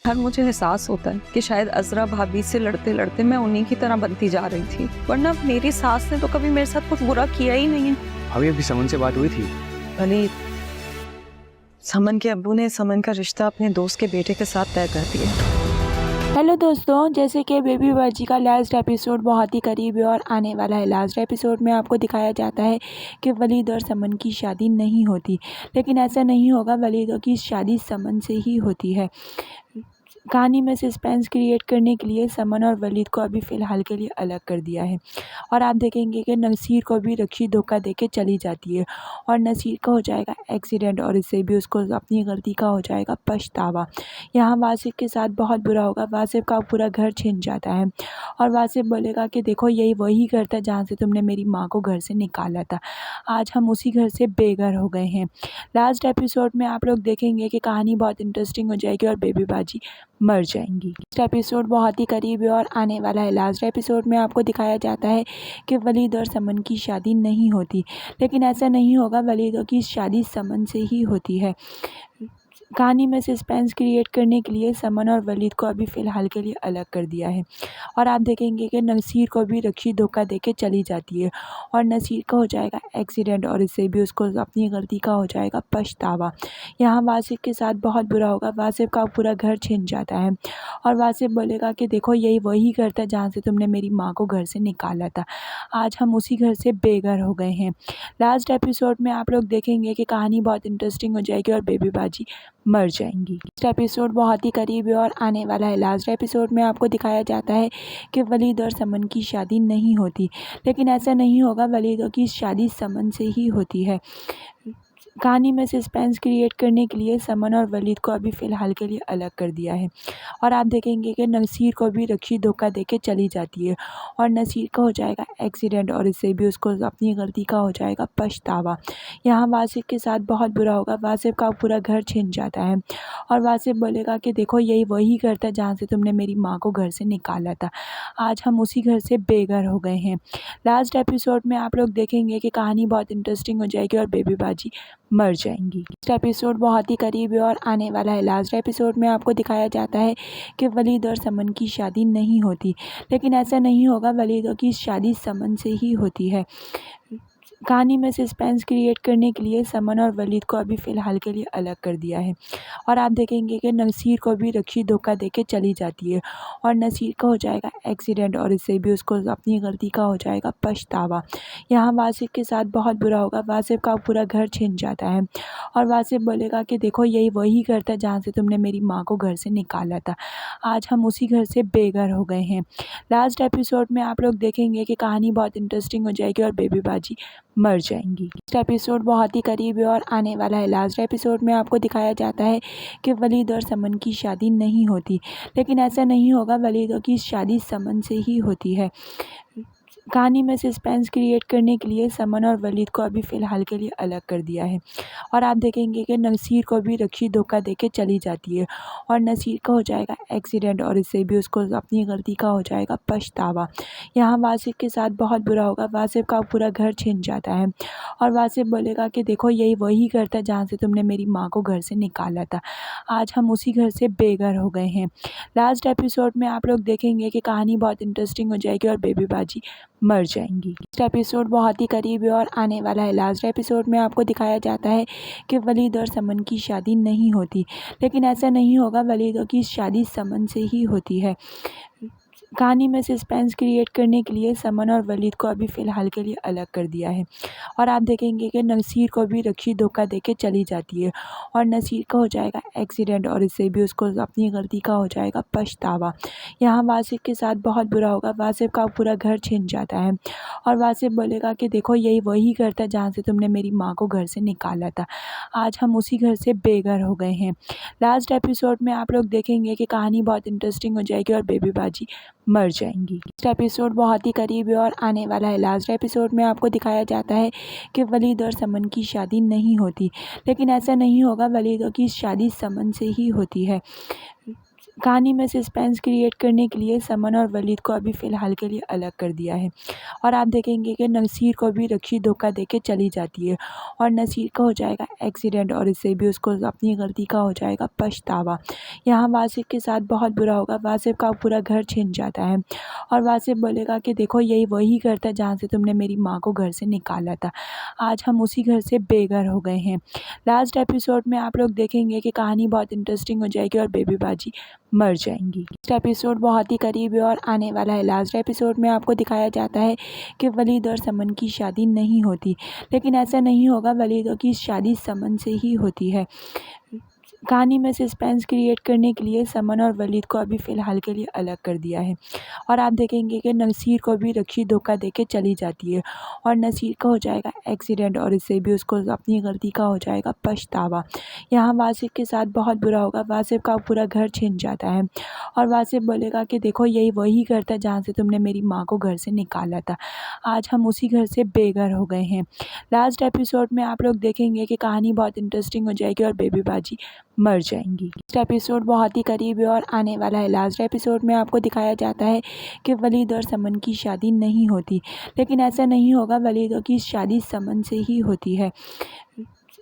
हर मुझे एहसास होता है कि शायद अज़रा भाभी से लड़ते लड़ते मैं उन्हीं की तरह बनती जा रही थी, वरना मेरी सास ने तो कभी मेरे साथ कुछ बुरा किया ही नहीं है। अभी समन से बात हुई थी। वली, समन के अब्बू ने समन का रिश्ता अपने दोस्त के बेटे के साथ तय कर दिया। हेलो दोस्तों, जैसे कि बेबी बाजी का लास्ट एपिसोड बहुत ही करीब है और आने वाला है। लास्ट एपिसोड में आपको दिखाया जाता है कि वलीद और समन की शादी नहीं होती, लेकिन ऐसा नहीं होगा। वलीद की शादी समन से ही होती है। कहानी में सस्पेंस क्रिएट करने के लिए समन और वलीद को अभी फ़िलहाल के लिए अलग कर दिया है और आप देखेंगे कि नसीर को भी रक्षी धोखा देके चली जाती है और नसीर का हो जाएगा एक्सीडेंट और इससे भी उसको अपनी गलती का हो जाएगा पछतावा। यहाँ वासिफ के साथ बहुत बुरा होगा। वासिफ का पूरा घर छिन जाता है और वासिफ बोलेगा कि देखो, यही वही घर था जहाँ से तुमने मेरी माँ को घर से निकाला था। आज हम उसी घर से बेघर हो गए हैं। लास्ट एपिसोड में आप लोग देखेंगे कि कहानी बहुत इंटरेस्टिंग हो जाएगी और बेबी बाजी मर जाएंगी। नेक्स्ट एपिसोड बहुत ही करीब है और आने वाला है। लास्ट एपिसोड में आपको दिखाया जाता है कि वलीद और समन की शादी नहीं होती, लेकिन ऐसा नहीं होगा। वलीद की शादी समन से ही होती है। कहानी में सस्पेंस क्रिएट करने के लिए समन और वलीद को अभी फ़िलहाल के लिए अलग कर दिया है और आप देखेंगे कि नसीर को भी रक्षी धोखा देके चली जाती है और नसीर का हो जाएगा एक्सीडेंट और इससे भी उसको अपनी गलती का हो जाएगा पछतावा। यहाँ वासिफ के साथ बहुत बुरा होगा। वासिफ का पूरा घर छिन जाता है और वासिफ बोलेगा कि देखो, यही वही घर था जहाँ से तुमने मेरी माँ को घर से निकाला था। आज हम उसी घर से बेघर हो गए हैं। लास्ट एपिसोड में आप लोग देखेंगे कि कहानी बहुत इंटरेस्टिंग हो जाएगी और बेबी बाजी मर जाएंगी। नेक्स्ट एपिसोड बहुत ही करीब है और आने वाला है। लास्ट एपिसोड में आपको दिखाया जाता है कि वलीद और समन की शादी नहीं होती, लेकिन ऐसा नहीं होगा। वलीद की शादी समन से ही होती है। कहानी में सस्पेंस क्रिएट करने के लिए समन और वलीद को अभी फ़िलहाल के लिए अलग कर दिया है और आप देखेंगे कि नसीर को भी रक्षी धोखा देके चली जाती है और नसीर का हो जाएगा एक्सीडेंट और इससे भी उसको अपनी गलती का हो जाएगा पछतावा। यहाँ वासिफ के साथ बहुत बुरा होगा। वासिफ का पूरा घर छिन जाता है और वासिफ बोलेगा कि देखो, यही वही घर था जहाँ से तुमने मेरी माँ को घर से निकाला था। आज हम उसी घर से बेघर हो गए हैं। लास्ट एपिसोड में आप लोग देखेंगे कि कहानी बहुत इंटरेस्टिंग हो जाएगी और बेबी बाजी मर जाएंगी। नेक्स्ट एपिसोड बहुत ही करीब है और आने वाला है। लास्ट एपिसोड में आपको दिखाया जाता है कि वलीद और समन की शादी नहीं होती, लेकिन ऐसा नहीं होगा। वलीद की शादी समन से ही होती है। कहानी में सस्पेंस क्रिएट करने के लिए समन और वलीद को अभी फ़िलहाल के लिए अलग कर दिया है और आप देखेंगे कि नसीर को भी रक्षी धोखा देके चली जाती है और नसीर का हो जाएगा एक्सीडेंट और इससे भी उसको अपनी गलती का हो जाएगा पछतावा। यहाँ वासिफ के साथ बहुत बुरा होगा। वासिफ का पूरा घर छिन जाता है और वासिफ बोलेगा कि देखो, यही वही घर था जहाँ से तुमने मेरी माँ को घर से निकाला था। आज हम उसी घर से बेघर हो गए हैं। लास्ट एपिसोड में आप लोग देखेंगे कि कहानी बहुत इंटरेस्टिंग हो जाएगी और बेबी बाजी मर जाएंगी। नेक्स्ट एपिसोड बहुत ही करीब है और आने वाला है। लास्ट एपिसोड में आपको दिखाया जाता है कि वलीद और समन की शादी नहीं होती, लेकिन ऐसा नहीं होगा। वलीद की शादी समन से ही होती है। कहानी में सस्पेंस क्रिएट करने के लिए समन और वलीद को अभी फ़िलहाल के लिए अलग कर दिया है और आप देखेंगे कि नसीर को भी रक्षी धोखा देके चली जाती है और नसीर का हो जाएगा एक्सीडेंट और इससे भी उसको अपनी गलती का हो जाएगा पछतावा। यहाँ वासिफ के साथ बहुत बुरा होगा। वासिफ का पूरा घर छिन जाता है और वासिफ बोलेगा कि देखो, यही वही घर था जहाँ से तुमने मेरी माँ को घर से निकाला था। आज हम उसी घर से बेघर हो गए हैं। लास्ट एपिसोड में आप लोग देखेंगे कि कहानी बहुत इंटरेस्टिंग हो जाएगी और बेबी बाजी मर जाएंगी। नेक्स्ट एपिसोड बहुत ही करीब है और आने वाला है। लास्ट एपिसोड में आपको दिखाया जाता है कि वलीद और समन की शादी नहीं होती, लेकिन ऐसा नहीं होगा। वलीद की शादी समन से ही होती है। कहानी में सस्पेंस क्रिएट करने के लिए समन और वलीद को अभी फ़िलहाल के लिए अलग कर दिया है और आप देखेंगे कि नसीर को भी रक्षी धोखा देके चली जाती है और नसीर का हो जाएगा एक्सीडेंट और इससे भी उसको अपनी गलती का हो जाएगा पछतावा। यहाँ वासिफ के साथ बहुत बुरा होगा। वासिफ का पूरा घर छिन जाता है और वासिफ बोलेगा कि देखो, यही वही घर था जहाँ से तुमने मेरी माँ को घर से निकाला था। आज हम उसी घर से बेघर हो गए हैं। लास्ट एपिसोड में आप लोग देखेंगे कि कहानी बहुत इंटरेस्टिंग हो जाएगी और बेबी बाजी मर जाएंगी। नेक्स्ट एपिसोड बहुत ही करीब है और आने वाला है। लास्ट एपिसोड में आपको दिखाया जाता है कि वलीद और समन की शादी नहीं होती, लेकिन ऐसा नहीं होगा। वलीद की शादी समन से ही होती है। कहानी में सस्पेंस क्रिएट करने के लिए समन और वलीद को अभी फ़िलहाल के लिए अलग कर दिया है और आप देखेंगे कि नसीर को भी रक्षी धोखा देके चली जाती है और नसीर का हो जाएगा एक्सीडेंट और इससे भी उसको अपनी गलती का हो जाएगा पछतावा। यहाँ वासिफ के साथ बहुत बुरा होगा, वासिफ का पूरा घर छिन जाता है और वासिफ बोलेगा कि देखो यही वही घर था जहाँ से तुमने मेरी माँ को घर से निकाला था, आज हम उसी घर से बेघर हो गए हैं। लास्ट एपिसोड में आप लोग देखेंगे कि कहानी बहुत इंटरेस्टिंग हो जाएगी और बेबी बाजी मर जाएंगी। लास्ट एपिसोड बहुत ही करीब है और आने वाला है। लास्ट एपिसोड में आपको दिखाया जाता है कि वलीद और समन की शादी नहीं होती, लेकिन ऐसा नहीं होगा, वलीद की शादी समन से ही होती है। कहानी में सस्पेंस क्रिएट करने के लिए समन और वलीद को अभी फ़िलहाल के लिए अलग कर दिया है और आप देखेंगे कि नसीर को भी रक्षी धोखा देके चली जाती है और नसीर का हो जाएगा एक्सीडेंट और इससे भी उसको अपनी गलती का हो जाएगा पछतावा। यहाँ वासिफ के साथ बहुत बुरा होगा, वासिफ का पूरा घर छिन जाता है और वासिफ बोलेगा कि देखो यही वही घर था जहाँ से तुमने मेरी माँ को घर से निकाला था, आज हम उसी घर से बेघर हो गए हैं। लास्ट एपिसोड में आप लोग देखेंगे कि कहानी बहुत इंटरेस्टिंग हो जाएगी और बेबी बाजी मर जाएंगी। लास्ट एपिसोड बहुत ही करीब है और आने वाला है। लास्ट एपिसोड में आपको दिखाया जाता है कि वलीद और समन की शादी नहीं होती, लेकिन ऐसा नहीं होगा, वलीद की शादी समन से ही होती है।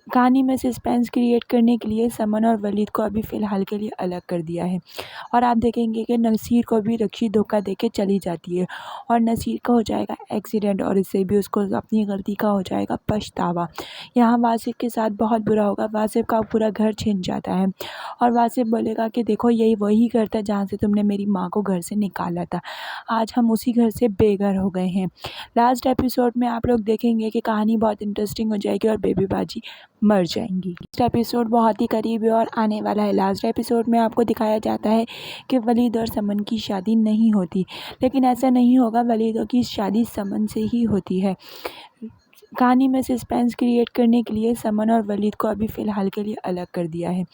कहानी में सस्पेंस क्रिएट करने के लिए समन और वलीद को अभी फ़िलहाल के लिए अलग कर दिया है और आप देखेंगे कि नसीर को भी रक्षी धोखा देके चली जाती है और नसीर का हो जाएगा एक्सीडेंट और इससे भी उसको अपनी गलती का हो जाएगा पछतावा। यहाँ वासिफ के साथ बहुत बुरा होगा, वासिफ का पूरा घर छिन जाता है और वासिफ बोलेगा कि देखो यही वही घर था जहाँ से तुमने मेरी माँ को घर से निकाला था, आज हम उसी घर से बेघर हो गए हैं। लास्ट एपिसोड में आप लोग देखेंगे कि कहानी बहुत इंटरेस्टिंग हो जाएगी और बेबी बाजी मर जाएंगी। लास्ट एपिसोड बहुत ही करीब है और आने वाला है। लास्ट एपिसोड में आपको दिखाया जाता है कि वलीद और समन की शादी नहीं होती, लेकिन ऐसा नहीं होगा, वलीद की शादी समन से ही होती है। कहानी में सस्पेंस क्रिएट करने के लिए समन और वलीद को अभी फ़िलहाल के लिए अलग कर दिया है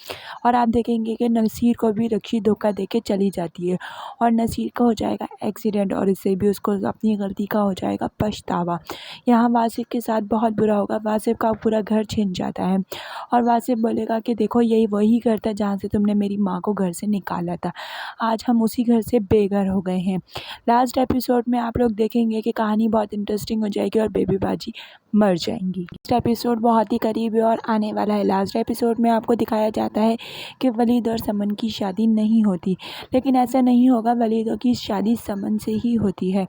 और आप देखेंगे कि नसीर को भी रक्षी धोखा देके चली जाती है और नसीर का हो जाएगा एक्सीडेंट और इससे भी उसको अपनी गलती का हो जाएगा पछतावा। यहाँ वासिफ के साथ बहुत बुरा होगा, वासिफ का पूरा घर छिन जाता है और वासिफ बोलेगा कि देखो यही वही घर था जहाँ से तुमने मेरी माँ को घर से निकाला था, आज हम उसी घर से बेघर हो गए हैं। लास्ट एपिसोड में आप लोग देखेंगे कि कहानी बहुत इंटरेस्टिंग हो जाएगी और बेबी बाजी मर जाएंगी। लास्ट एपिसोड बहुत ही करीब है और आने वाला है। लास्ट एपिसोड में आपको दिखाया जाता है कि वलीद और समन की शादी नहीं होती, लेकिन ऐसा नहीं होगा, वलीद की शादी समन से ही होती है।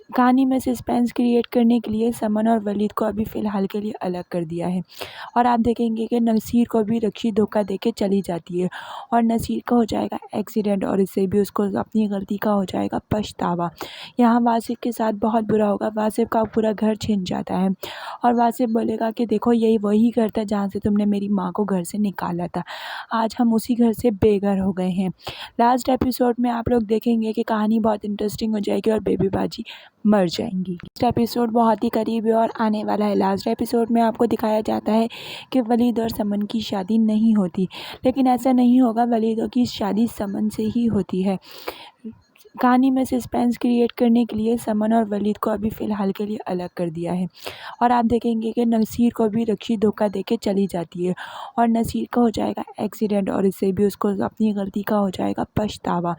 कहानी में सस्पेंस क्रिएट करने के लिए समन और वलीद को अभी फ़िलहाल के लिए अलग कर दिया है और आप देखेंगे कि नसीर को भी रक्षी धोखा देके चली जाती है और नसीर का हो जाएगा एक्सीडेंट और इससे भी उसको अपनी गलती का हो जाएगा पछतावा। यहाँ वासिफ के साथ बहुत बुरा होगा, वासिफ का पूरा घर छिन जाता है और वासिफ बोलेगा कि देखो यही वही घर था जहाँ से तुमने मेरी माँ को घर से निकाला था, आज हम उसी घर से बेघर हो गए हैं। लास्ट एपिसोड में आप लोग देखेंगे कि कहानी बहुत इंटरेस्टिंग हो जाएगी और बेबी बाजी मर जाएंगी। लास्ट एपिसोड बहुत ही करीब है और आने वाला है। लास्ट एपिसोड में आपको दिखाया जाता है कि वलीद और समन की शादी नहीं होती, लेकिन ऐसा नहीं होगा, वलीद की शादी समन से ही होती है। कहानी में सस्पेंस क्रिएट करने के लिए समन और वलीद को अभी फ़िलहाल के लिए अलग कर दिया है और आप देखेंगे कि नसीर को भी रक्षी धोखा देके चली जाती है और नसीर का हो जाएगा एक्सीडेंट और इससे भी उसको अपनी गलती का हो जाएगा पछतावा।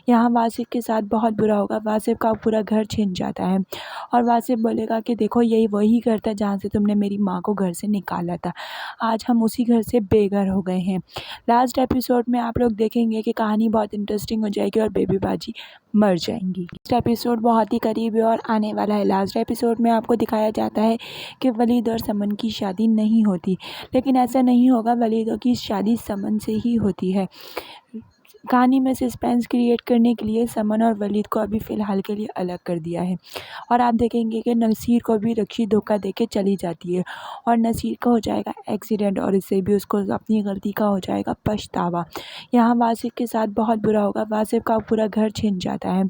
यहाँ वासिफ के साथ बहुत बुरा होगा, वासिफ का पूरा घर छिन जाता है और वासिफ बोलेगा कि देखो यही वही घर था जहाँ से तुमने मेरी माँ को घर से निकाला था, आज हम उसी घर से बेघर हो गए हैं। लास्ट एपिसोड में आप लोग देखेंगे कि कहानी बहुत इंटरेस्टिंग हो जाएगी और बेबी बाजी मर जाएंगी। लास्ट एपिसोड बहुत ही करीब है और आने वाला है। लास्ट एपिसोड में आपको दिखाया जाता है कि वलीद और समन की शादी नहीं होती, लेकिन ऐसा नहीं होगा, वलीद की शादी समन से ही होती है। कहानी में सस्पेंस क्रिएट करने के लिए समन और वलीद को अभी फ़िलहाल के लिए अलग कर दिया है और आप देखेंगे कि नसीर को भी रक्षी धोखा देके चली जाती है और नसीर का हो जाएगा एक्सीडेंट और इससे भी उसको अपनी गलती का हो जाएगा पछतावा। यहाँ वासिफ के साथ बहुत बुरा होगा, वासिफ का पूरा घर छिन जाता है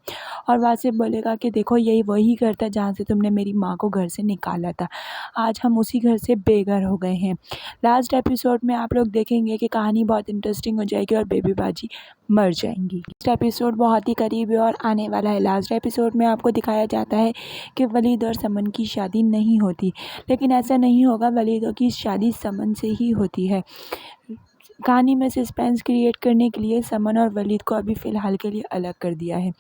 और वासिफ बोलेगा कि देखो यही वही घर था जहाँ से तुमने मेरी माँ को घर से निकाला था, आज हम उसी घर से बेघर हो गए हैं। लास्ट एपिसोड में आप लोग देखेंगे कि कहानी बहुत इंटरेस्टिंग हो जाएगी और बेबी बाजी मर जाएंगी। लास्ट एपिसोड बहुत ही करीब है और आने वाला है। लास्ट एपिसोड में आपको दिखाया जाता है कि वलीद और समन की शादी नहीं होती, लेकिन ऐसा नहीं होगा, वलीद की शादी समन से ही होती है। कहानी में सस्पेंस क्रिएट करने के लिए समन और वलीद को अभी फ़िलहाल के लिए अलग कर दिया है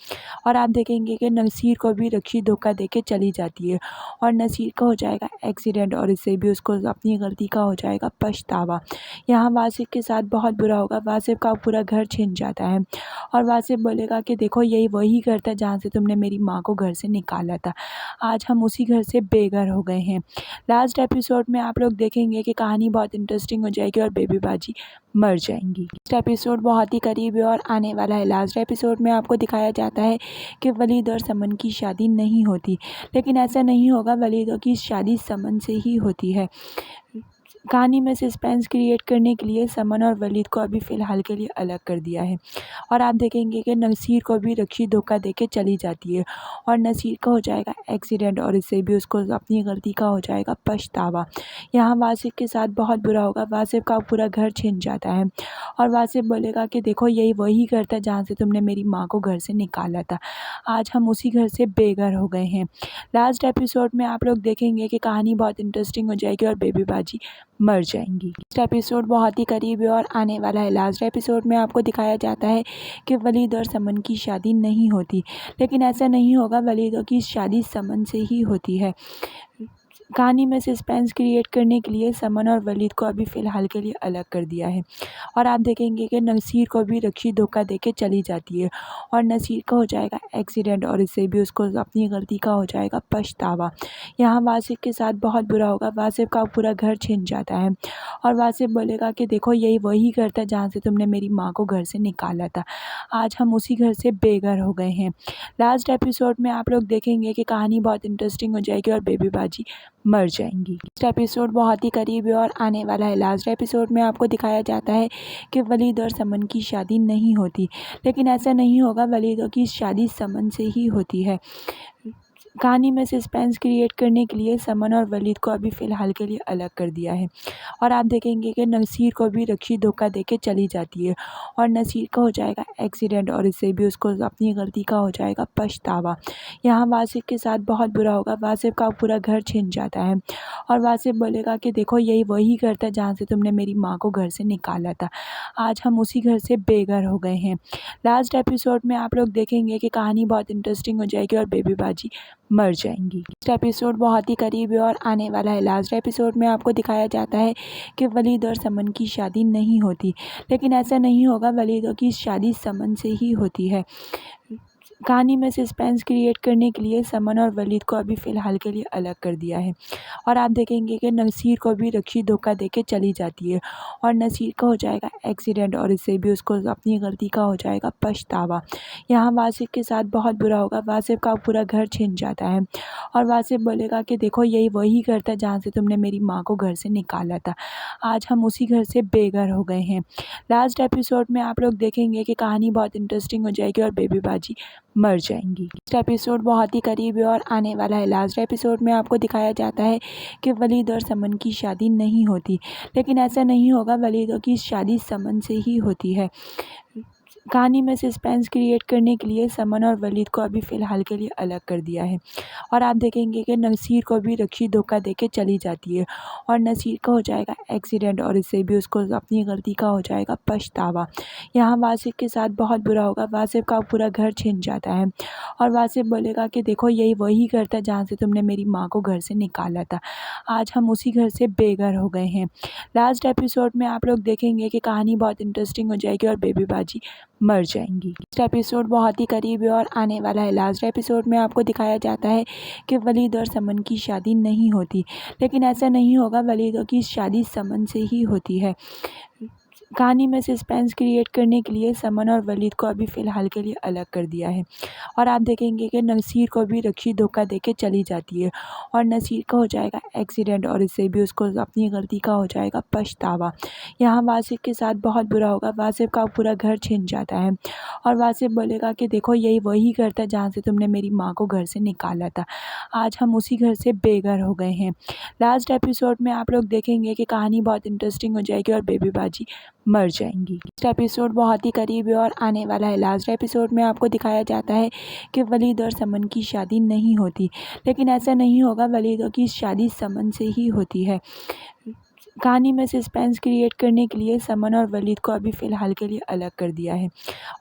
और आप देखेंगे कि नसीर को भी रक्षी धोखा देके चली जाती है और नसीर का हो जाएगा एक्सीडेंट और इससे भी उसको अपनी गलती का हो जाएगा पछतावा। यहाँ वासिफ के साथ बहुत बुरा होगा, वासिफ का पूरा घर छिन जाता है और वासिफ बोलेगा कि देखो यही वही घर था जहाँ से तुमने मेरी माँ को घर से निकाला था, आज हम उसी घर से बेघर हो गए हैं। लास्ट एपिसोड में आप लोग देखेंगे कि कहानी बहुत इंटरेस्टिंग हो जाएगी और बेबी बाजी मर जाएंगी। लास्ट एपिसोड बहुत ही करीब है और आने वाला है। लास्ट एपिसोड में आपको दिखाया जाता है कि वलीद और समन की शादी नहीं होती, लेकिन ऐसा नहीं होगा, वलीद की शादी समन से ही होती है। कहानी में सस्पेंस क्रिएट करने के लिए समन और वलीद को अभी फ़िलहाल के लिए अलग कर दिया है और आप देखेंगे कि नसीर को भी रक्षी धोखा देके चली जाती है और नसीर का हो जाएगा एक्सीडेंट और इससे भी उसको अपनी गलती का हो जाएगा पछतावा। यहाँ वासिफ के साथ बहुत बुरा होगा, वासिफ का पूरा घर छिन जाता है और वासिफ बोलेगा कि देखो यही वही घर था जहाँ से तुमने मेरी माँ को घर से निकाला था, आज हम उसी घर से बेघर हो गए हैं। लास्ट एपिसोड में आप लोग देखेंगे कि कहानी बहुत इंटरेस्टिंग हो जाएगी और बेबी बाजी मर जाएंगी। लास्ट एपिसोड बहुत ही करीब है और आने वाला है। लास्ट एपिसोड में आपको दिखाया जाता है कि वलीद और समन की शादी नहीं होती, लेकिन ऐसा नहीं होगा, वलीद की शादी समन से ही होती है। कहानी में सस्पेंस क्रिएट करने के लिए समन और वलीद को अभी फ़िलहाल के लिए अलग कर दिया है और आप देखेंगे कि नसीर को भी रक्षी धोखा देके चली जाती है और नसीर का हो जाएगा एक्सीडेंट और इससे भी उसको अपनी गलती का हो जाएगा पछतावा। यहाँ वासिफ के साथ बहुत बुरा होगा, वासिफ का पूरा घर छिन जाता है और वासिफ बोलेगा कि देखो यही वही घर था जहाँ से तुमने मेरी माँ को घर से निकाला था, आज हम उसी घर से बेघर हो गए हैं। लास्ट एपिसोड में आप लोग देखेंगे कि कहानी बहुत इंटरेस्टिंग हो जाएगी और बेबी बाजी मर जाएंगी। लास्ट एपिसोड बहुत ही करीब है और आने वाला है। लास्ट एपिसोड में आपको दिखाया जाता है कि वलीद और समन की शादी नहीं होती, लेकिन ऐसा नहीं होगा, वलीद की शादी समन से ही होती है। कहानी में सस्पेंस क्रिएट करने के लिए समन और वलीद को अभी फ़िलहाल के लिए अलग कर दिया है और आप देखेंगे कि नसीर को भी रक्षी धोखा देके चली जाती है और नसीर का हो जाएगा एक्सीडेंट और इससे भी उसको अपनी गलती का हो जाएगा पछतावा। यहाँ वासिफ के साथ बहुत बुरा होगा, वासिफ का पूरा घर छिन जाता है और वासिफ बोलेगा कि देखो यही वही घर था जहाँ से तुमने मेरी माँ को घर से निकाला था, आज हम उसी घर से बेघर हो गए हैं। लास्ट एपिसोड में आप लोग देखेंगे कि कहानी बहुत इंटरेस्टिंग हो जाएगी और बेबी बाजी मर जाएंगी। लास्ट एपिसोड बहुत ही करीब है और आने वाला है। लास्ट एपिसोड में आपको दिखाया जाता है कि वलीद और समन की शादी नहीं होती, लेकिन ऐसा नहीं होगा, वलीद की शादी समन से ही होती है। कहानी में सस्पेंस क्रिएट करने के लिए समन और वलीद को अभी फ़िलहाल के लिए अलग कर दिया है और आप देखेंगे कि नसीर को भी रक्षी धोखा देके चली जाती है और नसीर का हो जाएगा एक्सीडेंट और इससे भी उसको अपनी गलती का हो जाएगा पछतावा। यहाँ वासिफ के साथ बहुत बुरा होगा, वासिफ का पूरा घर छिन जाता है और वासिफ बोलेगा कि देखो यही वही घर था जहाँ से तुमने मेरी माँ को घर से निकाला था, आज हम उसी घर से बेघर हो गए हैं। लास्ट एपिसोड में आप लोग देखेंगे कि कहानी बहुत इंटरेस्टिंग हो जाएगी और बेबी बाजी मर जाएंगी। लास्ट एपिसोड बहुत ही करीब है और आने वाला है। लास्ट एपिसोड में आपको दिखाया जाता है कि वलीद और समन की शादी नहीं होती, लेकिन ऐसा नहीं होगा, वलीद की शादी समन से ही होती है। कहानी में सस्पेंस क्रिएट करने के लिए समन और वलीद को अभी फ़िलहाल के लिए अलग कर दिया है और आप देखेंगे कि नसीर को भी रक्षी धोखा देके चली जाती है और नसीर का हो जाएगा एक्सीडेंट और इससे भी उसको अपनी गलती का हो जाएगा पछतावा। यहाँ वासिफ के साथ बहुत बुरा होगा, वासिफ का पूरा घर छिन जाता है और वासिफ बोलेगा कि देखो यही वही घर था जहाँ से तुमने मेरी माँ को घर से निकाला था, आज हम उसी घर से बेघर हो गए हैं। लास्ट एपिसोड में आप लोग देखेंगे कि कहानी बहुत इंटरेस्टिंग हो जाएगी और बेबी बाजी मर जाएंगी। लास्ट एपिसोड बहुत ही करीब है और आने वाला है। लास्ट एपिसोड में आपको दिखाया जाता है कि वलीद और समन की शादी नहीं होती, लेकिन ऐसा नहीं होगा, वलीद की शादी समन से ही होती है। कहानी में सस्पेंस क्रिएट करने के लिए समन और वलीद को अभी फ़िलहाल के लिए अलग कर दिया है और आप देखेंगे कि नसीर को भी रक्षी धोखा देके चली जाती है और नसीर का हो जाएगा एक्सीडेंट और इससे भी उसको अपनी गलती का हो जाएगा पछतावा। यहाँ वासिफ के साथ बहुत बुरा होगा, वासिफ का पूरा घर छिन जाता है और वासिफ बोलेगा कि देखो यही वही घर था जहाँ से तुमने मेरी माँ को घर से निकाला था, आज हम उसी घर से बेघर हो गए हैं। लास्ट एपिसोड में आप लोग देखेंगे कि कहानी बहुत इंटरेस्टिंग हो जाएगी और बेबी बाजी मर जाएंगी। लास्ट एपिसोड बहुत ही करीब है और आने वाला है। लास्ट एपिसोड में आपको दिखाया जाता है कि वलीद और समन की शादी नहीं होती, लेकिन ऐसा नहीं होगा, वलीद की शादी समन से ही होती है। कहानी में सस्पेंस क्रिएट करने के लिए समन और वलीद को अभी फ़िलहाल के लिए अलग कर दिया है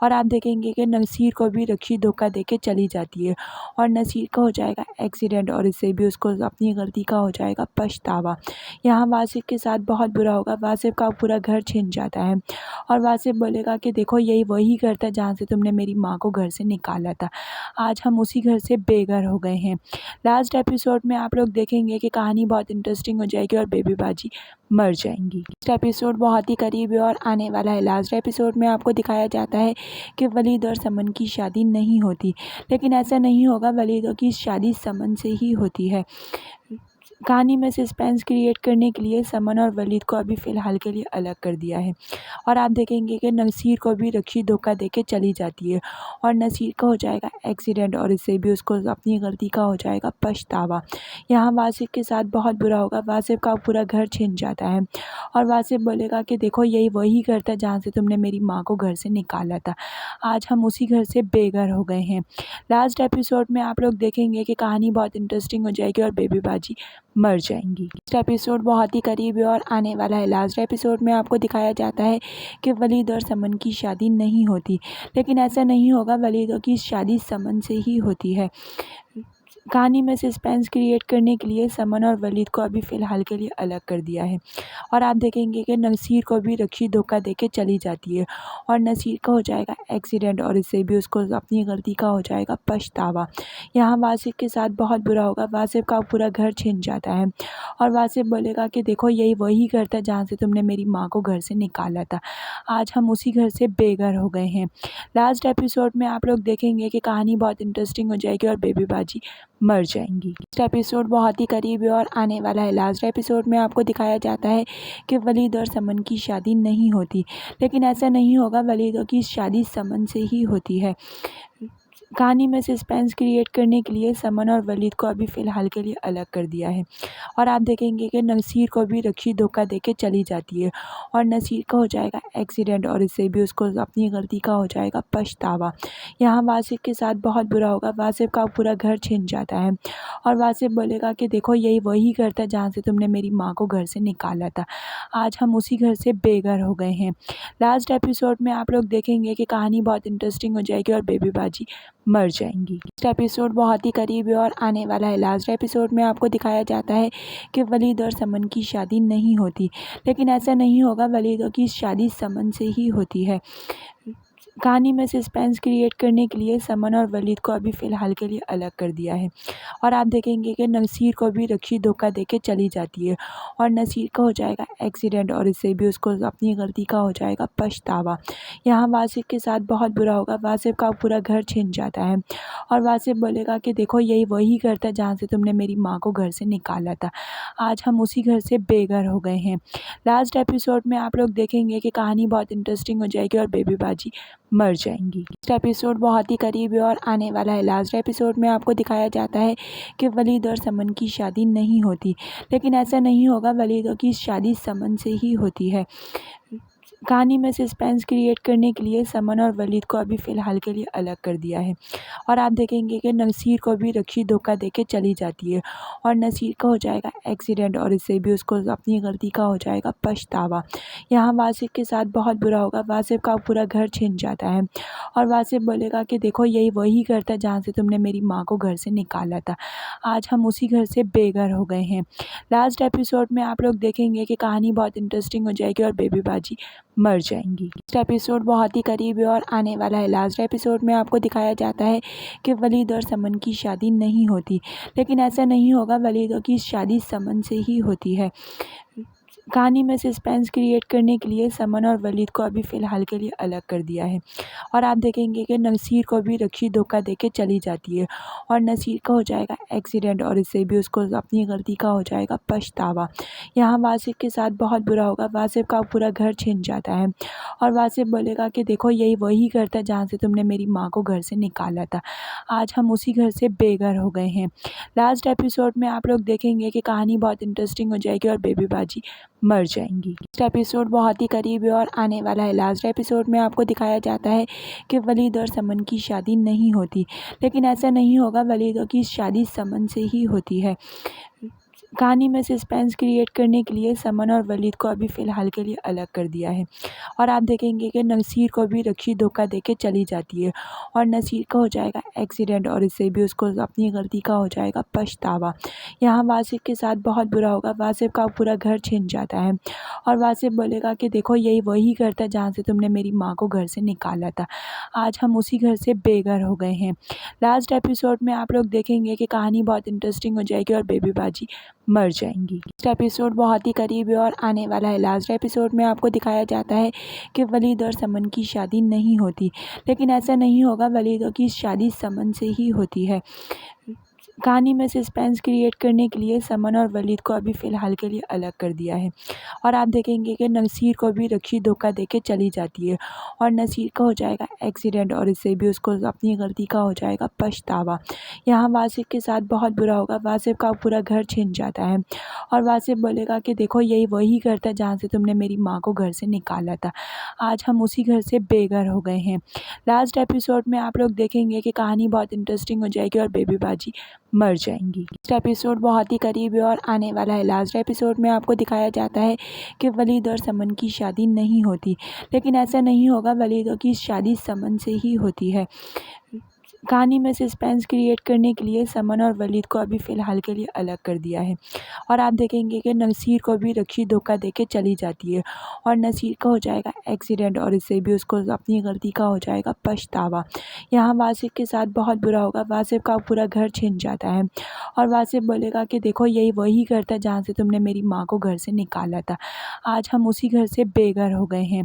और आप देखेंगे कि नसीर को भी रक्षी धोखा दे के चली जाती है और नसीर का हो जाएगा एक्सीडेंट और इससे भी उसको अपनी गलती का हो जाएगा पछतावा। यहाँ वासिफ के साथ बहुत बुरा होगा, वासिफ का पूरा घर छिन जाता है और वासिफ बोलेगा कि देखो यही वही घर था जहाँ से तुमने मेरी माँ को घर से निकाला था, आज हम उसी घर से बेघर हो गए हैं। लास्ट एपिसोड में आप लोग देखेंगे कि कहानी बहुत इंटरेस्टिंग हो जाएगी और बेबी बाजी मर जाएंगी। लास्ट एपिसोड बहुत ही करीब है और आने वाला है। लास्ट एपिसोड में आपको दिखाया जाता है कि वलीद और समन की शादी नहीं होती, लेकिन ऐसा नहीं होगा, वलीद की शादी समन से ही होती है। कहानी में सस्पेंस क्रिएट करने के लिए समन और वलीद को अभी फ़िलहाल के लिए अलग कर दिया है और आप देखेंगे कि नसीर को भी रक्षी धोखा दे के चली जाती है और नसीर का हो जाएगा एक्सीडेंट और इससे भी उसको अपनी गलती का हो जाएगा पछतावा। यहाँ वासिफ के साथ बहुत बुरा होगा, वासिफ का पूरा घर छिन जाता है और वासिफ बोलेगा कि देखो यही वही घर था जहाँ से तुमने मेरी माँ को घर से निकाला था, आज हम उसी घर से बेघर हो गए हैं। लास्ट एपिसोड में आप लोग देखेंगे कि कहानी बहुत इंटरेस्टिंग हो जाएगी और बेबी बाजी मर जाएंगी। लास्ट एपिसोड बहुत ही करीब है और आने वाला है। लास्ट एपिसोड में आपको दिखाया जाता है कि वलीद और समन की शादी नहीं होती, लेकिन ऐसा नहीं होगा, वलीद की शादी समन से ही होती है। कहानी में सस्पेंस क्रिएट करने के लिए समन और वलीद को अभी फ़िलहाल के लिए अलग कर दिया है और आप देखेंगे कि नसीर को भी रक्षी धोखा दे के चली जाती है और नसीर का हो जाएगा एक्सीडेंट और इससे भी उसको अपनी गलती का हो जाएगा पछतावा। यहाँ वासिफ के साथ बहुत बुरा होगा, वासिफ का पूरा घर छिन जाता है और वासिफ बोलेगा कि देखो यही वही घर था जहाँ से तुमने मेरी माँ को घर से निकाला था, आज हम उसी घर से बेघर हो गए हैं। लास्ट एपिसोड में आप लोग देखेंगे कि कहानी बहुत इंटरेस्टिंग हो जाएगी और बेबी बाजी मर जाएंगी। लास्ट एपिसोड बहुत ही करीब है और आने वाला है। लास्ट एपिसोड में आपको दिखाया जाता है कि वलीद और समन की शादी नहीं होती, लेकिन ऐसा नहीं होगा, वलीद की शादी समन से ही होती है। कहानी में सस्पेंस क्रिएट करने के लिए समन और वलीद को अभी फ़िलहाल के लिए अलग कर दिया है और आप देखेंगे कि नसीर को भी रक्षी धोखा दे के चली जाती है और नसीर का हो जाएगा एक्सीडेंट और इससे भी उसको अपनी गलती का हो जाएगा पछतावा। यहाँ वासिफ के साथ बहुत बुरा होगा, वासिफ का पूरा घर छिन जाता है और वासिफ बोलेगा कि देखो यही वही घर था जहाँ से तुमने मेरी माँ को घर से निकाला था, आज हम उसी घर से बेघर हो गए हैं। लास्ट एपिसोड में आप लोग देखेंगे कि कहानी बहुत इंटरेस्टिंग हो जाएगी और बेबी बाजी मर जाएंगी। लास्ट एपिसोड बहुत ही करीब है और आने वाला है। लास्ट एपिसोड में आपको दिखाया जाता है कि वलीद और समन की शादी नहीं होती, लेकिन ऐसा नहीं होगा, वलीद की शादी समन से ही होती है। कहानी में सस्पेंस क्रिएट करने के लिए समन और वलीद को अभी फ़िलहाल के लिए अलग कर दिया है और आप देखेंगे कि नसीर को भी रक्षी धोखा दे के चली जाती है और नसीर का हो जाएगा एक्सीडेंट और इससे भी उसको अपनी गलती का हो जाएगा पछतावा। यहाँ वासिफ के साथ बहुत बुरा होगा, वासिफ का पूरा घर छिन जाता है और वासिफ बोलेगा कि देखो यही वही घर था जहाँ से तुमने मेरी माँ को घर से निकाला था, आज हम उसी घर से बेघर हो गए हैं। लास्ट एपिसोड में आप लोग देखेंगे कि कहानी बहुत इंटरेस्टिंग हो जाएगी और बेबी बाजी मर जाएंगी। लास्ट एपिसोड बहुत ही करीब है और आने वाला है। लास्ट एपिसोड में आपको दिखाया जाता है कि वलीद और समन की शादी नहीं होती, लेकिन ऐसा नहीं होगा, वलीद की शादी समन से ही होती है। कहानी में सस्पेंस क्रिएट करने के लिए समन और वलीद को अभी फ़िलहाल के लिए अलग कर दिया है और आप देखेंगे कि नसीर को भी रक्षी धोखा दे के चली जाती है और नसीर का हो जाएगा एक्सीडेंट और इससे भी उसको अपनी गलती का हो जाएगा पछतावा। यहाँ वासिफ के साथ बहुत बुरा होगा, वासिफ का पूरा घर छिन जाता है और वासिफ बोलेगा कि देखो यही वही घर था जहाँ से तुमने मेरी माँ को घर से निकाला था, आज हम उसी घर से बेघर हो गए हैं। लास्ट एपिसोड में आप लोग देखेंगे कि कहानी बहुत इंटरेस्टिंग हो जाएगी और बेबी बाजी मर जाएंगी। लास्ट एपिसोड बहुत ही करीब है और आने वाला है। लास्ट एपिसोड में आपको दिखाया जाता है कि वलीद और समन की शादी नहीं होती, लेकिन ऐसा नहीं होगा, वलीद की शादी समन से ही होती है। कहानी में सस्पेंस क्रिएट करने के लिए समन और वलीद को अभी फ़िलहाल के लिए अलग कर दिया है और आप देखेंगे कि नसीर को भी रक्षी धोखा दे के चली जाती है और नसीर का हो जाएगा एक्सीडेंट और इससे भी उसको अपनी गलती का हो जाएगा पछतावा। यहाँ वासिफ के साथ बहुत बुरा होगा, वासिफ का पूरा घर छिन जाता है और वासिफ बोलेगा कि देखो यही वही घर था जहाँ से तुमने मेरी माँ को घर से निकाला था, आज हम उसी घर से बेघर हो गए हैं। लास्ट एपिसोड में आप लोग देखेंगे कि कहानी बहुत इंटरेस्टिंग हो जाएगी और बेबी बाजी मर जाएंगी। लास्ट एपिसोड बहुत ही करीब है और आने वाला है। लास्ट एपिसोड में आपको दिखाया जाता है कि वलीद और समन की शादी नहीं होती, लेकिन ऐसा नहीं होगा, वलीद की शादी समन से ही होती है। कहानी में सस्पेंस क्रिएट करने के लिए समन और वलीद को अभी फ़िलहाल के लिए अलग कर दिया है और आप देखेंगे कि नसीर को भी रक्षी धोखा देके चली जाती है और नसीर का हो जाएगा एक्सीडेंट और इससे भी उसको अपनी गलती का हो जाएगा पछतावा। यहाँ वासिफ के साथ बहुत बुरा होगा, वासिफ का पूरा घर छिन जाता है और वासिफ बोलेगा कि देखो यही वही घर था जहाँ से तुमने मेरी माँ को घर से निकाला था, आज हम उसी घर से बेघर हो गए हैं। लास्ट एपिसोड में आप लोग देखेंगे कि कहानी बहुत इंटरेस्टिंग हो जाएगी और बेबी बाजी मर जाएंगी। लास्ट एपिसोड बहुत ही करीब है और आने वाला है। लास्ट एपिसोड में आपको दिखाया जाता है कि वलीद और समन की शादी नहीं होती, लेकिन ऐसा नहीं होगा, वलीद की शादी समन से ही होती है। कहानी में सस्पेंस क्रिएट करने के लिए समन और वलीद को अभी फ़िलहाल के लिए अलग कर दिया है और आप देखेंगे कि नसीर को भी रक्षी धोखा देके चली जाती है और नसीर का हो जाएगा एक्सीडेंट और इससे भी उसको अपनी गलती का हो जाएगा पछतावा। यहाँ वासिफ के साथ बहुत बुरा होगा, वासिफ का पूरा घर छिन जाता है और वासिफ बोलेगा कि देखो यही वही घर था जहाँ से तुमने मेरी माँ को घर से निकाला था, आज हम उसी घर से बेघर हो गए हैं। लास्ट एपिसोड में आप लोग देखेंगे कि कहानी बहुत इंटरेस्टिंग हो जाएगी और बेबी बाजी मर जाएंगी। लास्ट एपिसोड बहुत ही करीब है और आने वाला है। लास्ट एपिसोड में आपको दिखाया जाता है कि वलीद और समन की शादी नहीं होती, लेकिन ऐसा नहीं होगा, वलीद की शादी समन से ही होती है। कहानी में सस्पेंस क्रिएट करने के लिए समन और वलीद को अभी फ़िलहाल के लिए अलग कर दिया है और आप देखेंगे कि नसीर को भी रक्षी धोखा देके चली जाती है और नसीर का हो जाएगा एक्सीडेंट और इससे भी उसको अपनी गलती का हो जाएगा पछतावा। यहाँ वासिफ के साथ बहुत बुरा होगा, वासिफ का पूरा घर छिन जाता है और वासिफ बोलेगा कि देखो यही वही घर था जहाँ से तुमने मेरी माँ को घर से निकाला था, आज हम उसी घर से बेघर हो गए हैं।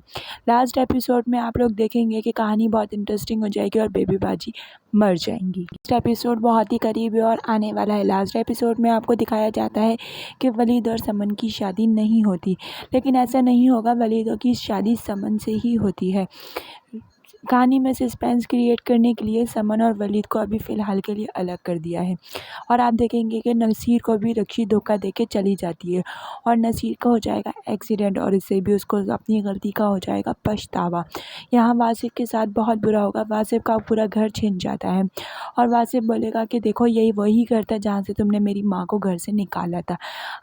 लास्ट एपिसोड में आप लोग देखेंगे कि कहानी बहुत इंटरेस्टिंग हो जाएगी और बेबी बाजी मर जाएंगी। लास्ट एपिसोड बहुत ही करीब है और आने वाला है। लास्ट एपिसोड में आपको दिखाया जाता है कि वलीद और समन की शादी नहीं होती, लेकिन ऐसा नहीं होगा, वलीद की शादी समन से ही होती है। कहानी में सस्पेंस क्रिएट करने के लिए समन और वलीद को अभी फ़िलहाल के लिए अलग कर दिया है और आप देखेंगे कि नसीर को भी रक्षी धोखा देके चली जाती है और नसीर का हो जाएगा एक्सीडेंट और इससे भी उसको अपनी गलती का हो जाएगा पछतावा। यहाँ वासिफ के साथ बहुत बुरा होगा, वासिफ का पूरा घर छिन जाता है और वासिफ बोलेगा कि देखो यही वही घर था जहाँ से तुमने मेरी माँ को घर से निकाला था,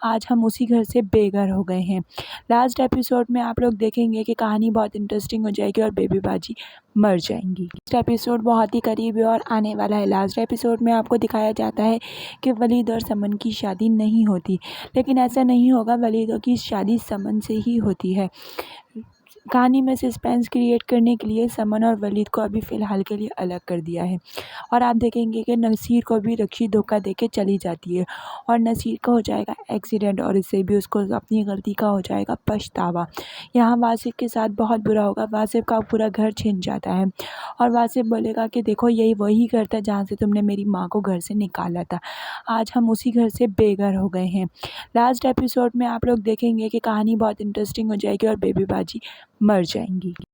आज हम उसी घर से बेघर हो गए हैं। लास्ट एपिसोड में आप लोग देखेंगे कि कहानी बहुत इंटरेस्टिंग हो जाएगी और बेबी बाजी मर जाएंगी। लास्ट एपिसोड बहुत ही करीब है और आने वाला है। लास्ट एपिसोड में आपको दिखाया जाता है कि वलीद और समन की शादी नहीं होती, लेकिन ऐसा नहीं होगा, वलीद की शादी समन से ही होती है। कहानी में सस्पेंस क्रिएट करने के लिए समन और वलीद को अभी फ़िलहाल के लिए अलग कर दिया है और आप देखेंगे कि नसीर को भी रक्षी धोखा देके चली जाती है और नसीर का हो जाएगा एक्सीडेंट और इससे भी उसको अपनी गलती का हो जाएगा पछतावा। यहाँ वासिफ के साथ बहुत बुरा होगा, वासिफ का पूरा घर छिन जाता है और वासिफ बोलेगा कि देखो यही वही घर था जहाँ से तुमने मेरी माँ को घर से निकाला था, आज हम उसी घर से बेघर हो गए हैं। लास्ट एपिसोड में आप लोग देखेंगे कि कहानी बहुत इंटरेस्टिंग हो जाएगी और बेबी बाजी मर जाएंगी।